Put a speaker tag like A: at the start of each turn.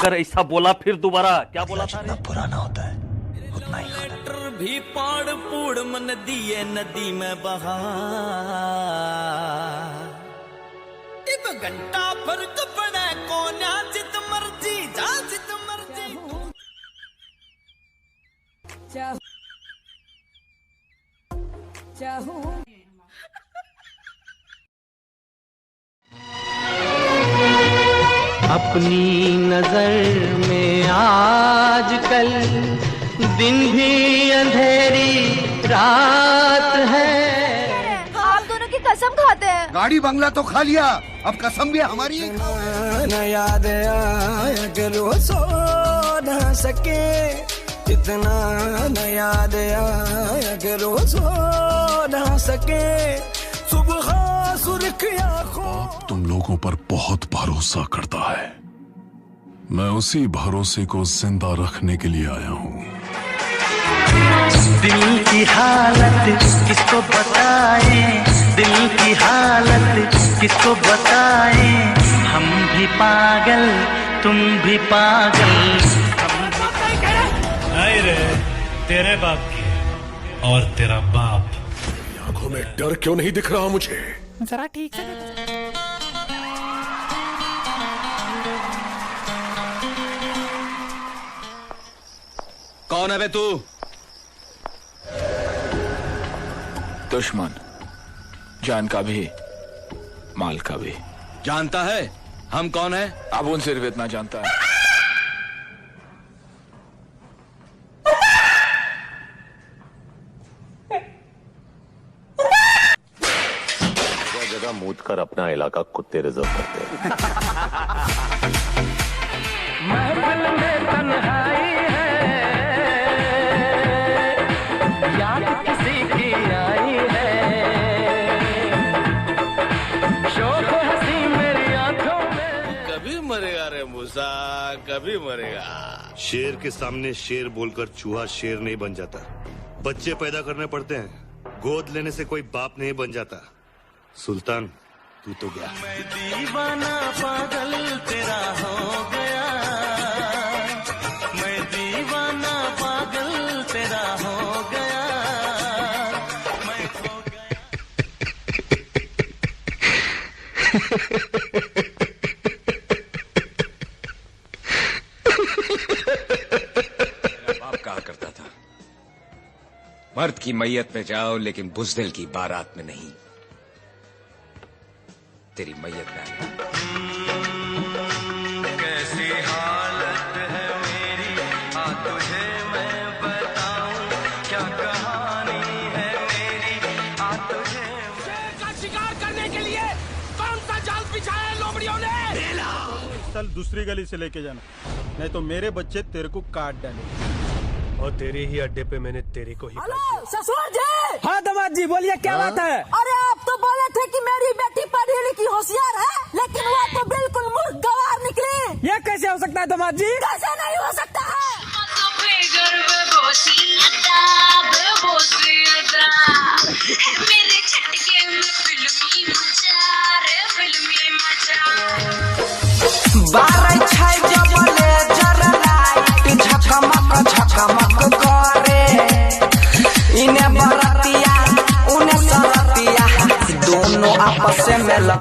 A: अगर ऐसा बोला फिर दोबारा क्या बोला था?
B: जितना पुराना होता है उतना ही
C: भी पाड़ पूड़ मन दिए नदी में बहा, इब घंटा फर्क पड़े कोन्या जित मर्जी जा जित मर्जी।
D: अपनी नजर में आजकल दिन भी अंधेरी रात है।
E: आप दोनों की कसम खाते हैं।
F: गाड़ी बंगला तो खा लिया, अब कसम भी हमारी है।
C: न याद आया करो सो न सके, इतना न याद आया करो सो न सके, सुबह सुर्ख आँखों।
G: तुम लोगों पर बहुत भरोसा करता है, मैं उसी भरोसे को जिंदा रखने के लिए आया हूँ।
D: दिल की हालत किसको बताए, दिल की हालत किसको बताए, हम भी पागल तुम भी पागल।
H: नहीं रे, तेरे बाप की और तेरा बाप।
G: आंखों में डर क्यों नहीं दिख रहा मुझे?
I: जरा ठीक से देखो।
F: कौन है बे तू?
B: दुश्मन, जान का भी माल का भी।
F: जानता है हम कौन है?
B: अब उन सिर्फ इतना जानता है।
A: जगह मूत कर अपना इलाका कुत्ते रिजर्व करते हैं।
D: महफिल में तन्हाई है, याद किसी की आई है, शौक हंसी मेरी आंखों में।
F: कभी मरेगा रे मूसा, कभी मरेगा।
J: शेर के सामने शेर बोलकर चूहा शेर नहीं बन जाता। बच्चे पैदा करने पड़ते हैं, गोद लेने से कोई बाप नहीं बन जाता। सुल्तान तू तो गया।
C: मैं दीवाना पागल तेरा हो गया, मैं दीवाना पागल तेरा हो गया, मैं खो गया।
B: मेरा बाप कहा करता था, मर्द की मैयत में जाओ लेकिन बुज़दिल की बारात में नहीं। तेरी मैयत में आया।
C: कैसी हालत है मेरी, आ तुझे मैं बताऊं, क्या कहानी है मेरी, आ तुझे। शेर का शिकार करने के लिए कौन सा जाल बिछाया है लोमड़ियों ने?
H: चल दूसरी गली से लेके जाना, नहीं तो मेरे बच्चे तेरे को काट डालेंगे। और तेरे ही अड्डे पे मैंने तेरे को ही काट दिया।
E: ससुर जी।
C: हाँ दामाद जी बोलिए, क्या बात है?
E: अरे आप तो बोले थे कि मेरी बेटी पढ़ी लिखी होशियार है, लेकिन वो तो बिल्कुल मूर्ख गवार निकली।
C: ये कैसे हो सकता है दामाद जी?
E: कैसे नहीं हो सकता है?
K: मेरे छटके में फिल्मी मजा रे, फिल्मी मजा।
D: 12 छाई जबले जरा लाइट झकमक करे, इन्हें बरतिया उन्हें सरतिया, दोनों आपस में